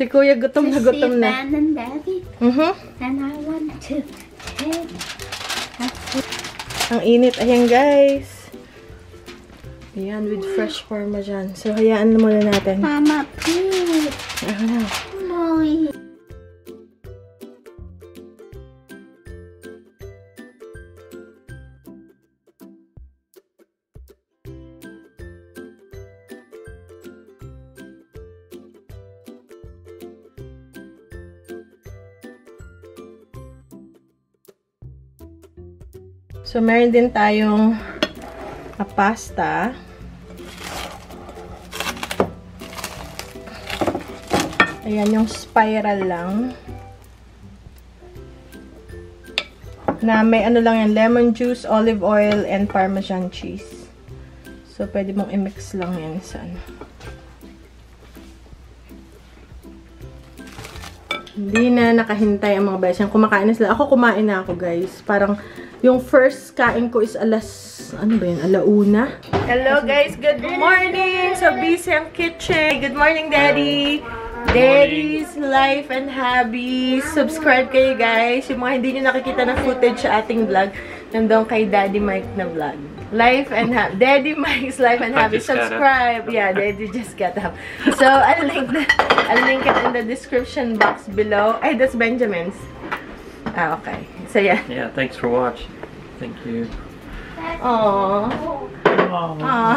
Si Kuya gutom na gutom na. Ben and Daddy. And I want to take. Ang init. Ayan, guys. Ayan, with fresh parmesan. So, hayaan na muna natin. Mama, please. Ako na. Boy. So, meron din tayong pasta. Ayan, yung spiral lang. Na may ano lang yan, lemon juice, olive oil, and parmesan cheese. So, pwede mong i-mix lang yan sa ano. Hindi na nakahintay ang mga beses. Kumakain na sila. Ako kumain na ako, guys. Parang yung first kain ko is ano ba yun? Alauna. Hello, guys. Good morning sa Bisang Kitchen. Good morning, Daddy. Daddy's Life and Hobbies. Subscribe kayo, guys. Yung mga hindi nyo nakikita na footage sa ating vlog, nandun kay Daddy Mike na vlog. Life and Daddy Mike's Life and Hobbies. Subscribe. Yeah, Daddy just got up. So, I'll link it in the description box below. Ay, that's Benjamin's. Ah, okay. So, yeah. Yeah, thanks for watching. Thank you. Aww. Aww.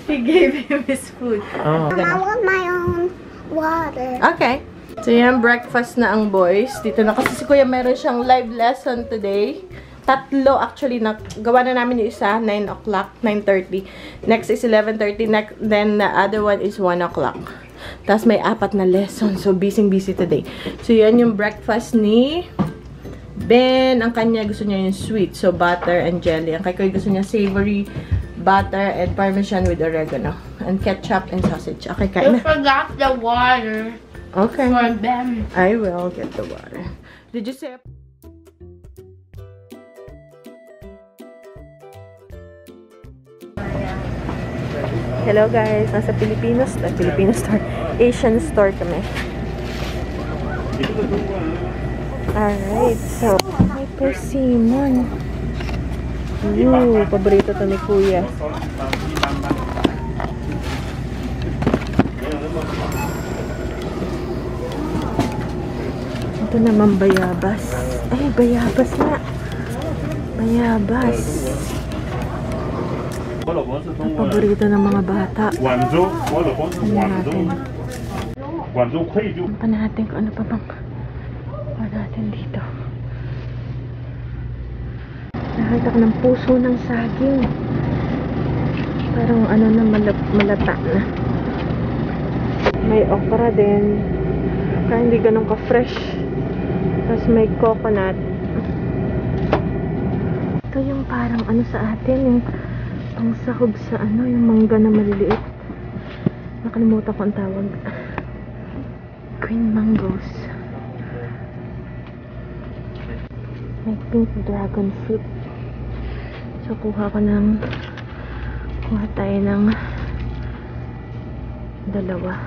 He gave him his food. Oh. I want my own water. Okay. So, yan, breakfast na ang boys. Dito na kasi si Kuya meron siyang live lesson today. Tatlo, actually, gawa na namin yung isa, 9 o'clock, 9:30. Next is 11:30. Then, the other one is 1 o'clock. Tapos, may 4 na lesson. So, busy today. So, yan yung breakfast ni Ben. Ang kanya, gusto niya yung sweet. So, butter and jelly. Ang kay Kuya gusto niya savory, butter, and parmesan with oregano. And ketchup and sausage. Okay, kain You na. forgot the water Okay. for them. I will get the water. Did you say... Hello guys, nasa Filipino store, Asian store kami. Alright, so may persimmon. Paborito to ni Kuya. Ito naman bayabas. Ay, bayabas na. Bayabas. Ang paborito ng mga bata. Pa natin kung ano pa bang natin dito. Nakita ko ng puso ng saging. Parang ano na malata na. May okra din. Kaya hindi ganun ka-fresh. Tapos may coconut. Ito yung parang ano sa atin, yung ang sahog sa ano, yung mangga na maliliit. Nakalimutan ko ang tawag. Green mangoes. May pink dragon fruit. So, kuha tayo ng dalawa.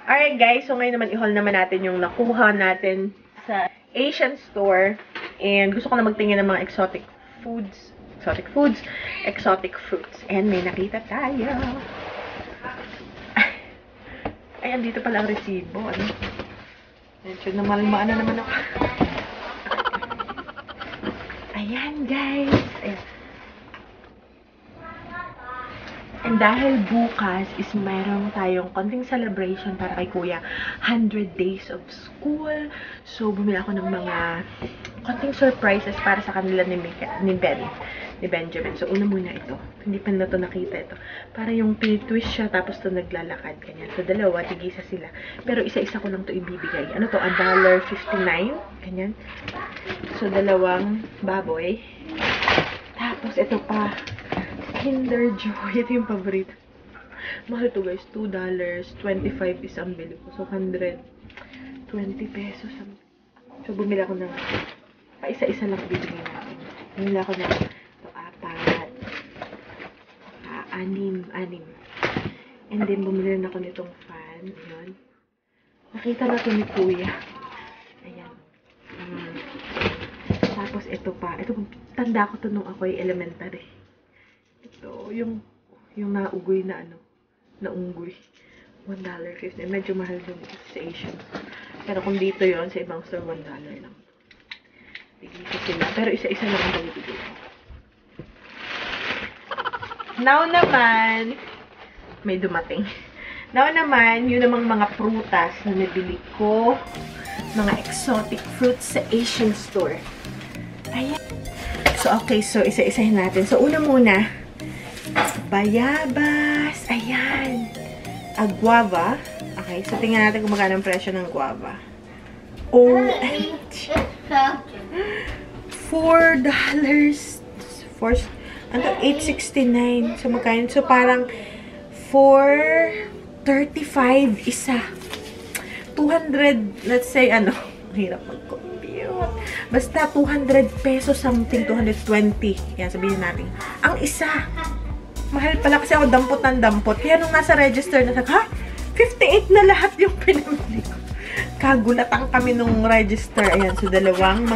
Alright guys, so ngayon naman i-haul naman natin yung nakuha natin sa Asian store. And gusto ko na magtingin ng mga exotic fruits. And may nakita tayo. Ay, andito pala ang resibo. Ano? Medyo namalmaan na naman ako. Ayan guys. Ayan. And dahil bukas is mayroon tayong konting celebration para kay Kuya. 100 days of school. So, bumili ako ng mga konting surprises para sa kanila ni Benjamin. So, una muna ito. Hindi pa na ito nakita ito. Para yung twist siya, tapos ito naglalakad. Ganyan. So, dalawa, tig-isa sila. Pero isa-isa ko lang ito ibibigay. Ano to? $1.59. Ganyan. So, dalawang baboy. Tapos, ito pa. Kinder Joy. Ito yung paborito. Mahal to guys. $2.25 is ang bili ko. So, 120 pesos ang So, bumili ako ng, isa-isa lang bibili natin. Bumili ako ng, apat, anim. And then, bumili rin ako nitong fan. Yun. Nakita na ito ni Kuya. Ayan. Tapos, ito pa. Ito, tanda ko ito nung ako'y elementary. Ito, yung naugoy na naunggoy. $1.50. Medyo mahal din ito sa Asian. Pero kung dito yon sa ibang store, $1 lang. Dito sila. Pero isa-isa lang ang bibigay ko. Now naman, may dumating. Now naman, yun namang mga prutas na nabili ko. Mga exotic fruits sa Asian store. Ayan. So, okay. So, isa-isahin natin. So, una muna, bayabas. Ayan. Guava. Okay. So, tingnan natin kung magkano ang presyo ng guava. OMG. $4. $8.69. So, magkano? So, parang $4.35 isa. 200, let's say, hirap mag-compute. Basta 200 pesos something, 220. Yan, sabihin natin. Ang isa. Mahal pala kasi ako dampot ng dampot. Kaya nung nasa register na, 58 na lahat yung pinamili ko. Kagulatan kami nung register. Ayan, so dalawang,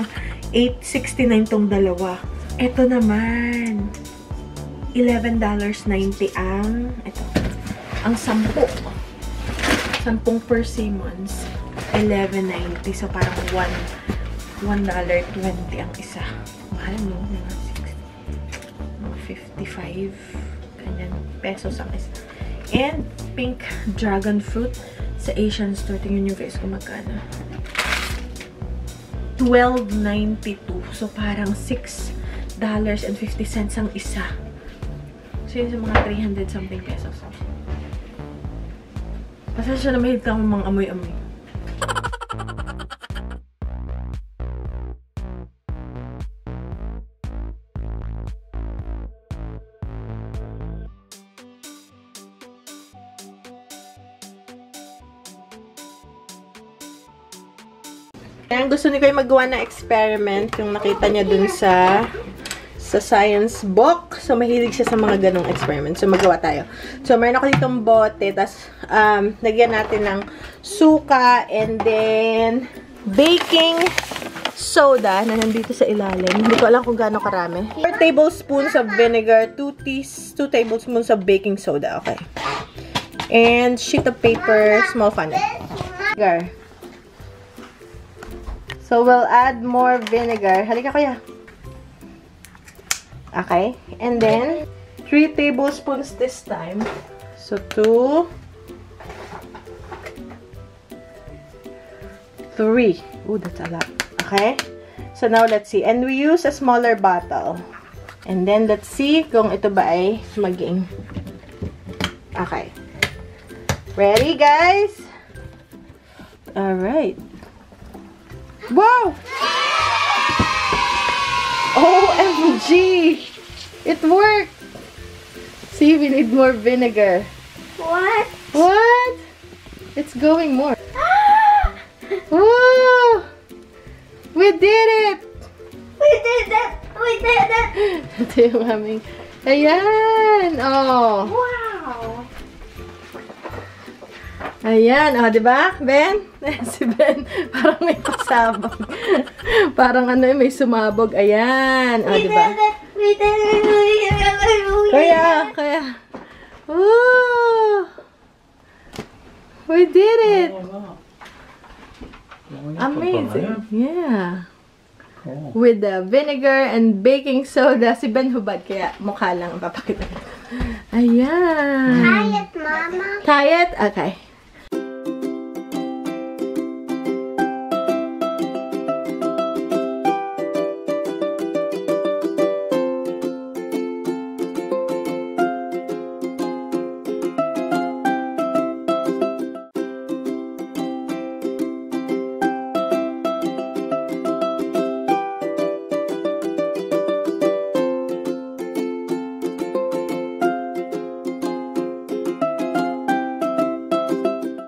$8.69 tong dalawa. Ito naman, $11.90 ang 10 persimmons, $11.90. So, parang $1.20 ang isa. Mahal, no? 55 ganyan pesos ang isa. And pink dragon fruit sa Asian store. Tingnan nyo guys kung magkano. $12.92. So, parang $6.50 ang isa. So, yun sa mga 300 something pesos. Pasensya na mahilig akong mga amoy-amoy. Ayan, gusto ni Kuya magawa ng experiment yung nakita niya dun sa science book. So, mahilig siya sa mga ganong experiment. So, magawa tayo. So, meron ako ditong bote. Tapos, lagyan natin ng suka and then baking soda na nandito sa ilalim. Hindi ko alam kung gaano karami. 4 tablespoons of vinegar, 2 tablespoons of baking soda. Okay. And sheet of paper, small funnel. Vinegar. So, we'll add more vinegar. Halika, Kuya. Okay. And then, 3 tablespoons this time. So, 2, 3. Ooh, that's a lot. Okay. So, now, let's see. And we use a smaller bottle. And then, let's see kung ito ba ay maging. Okay. Ready, guys? Alright. Wow! OMG! It worked! See, we need more vinegar. What? What? It's going more. Woo! We did it! We did it! We did it! Ito yung aming... Ayan! Oh! Wow! Ayan, oh, di ba, Ben? Si Ben, parang may pasabog. Parang may sumabog. Ayan, oh, di ba? We did it! We did it! Kaya. Woo! We did it! Amazing. Yeah. Cool. With the vinegar and baking soda. Si Ben hubad, kaya mukha lang ang papakita. Ayan. Try it, Mama. Try it? Okay.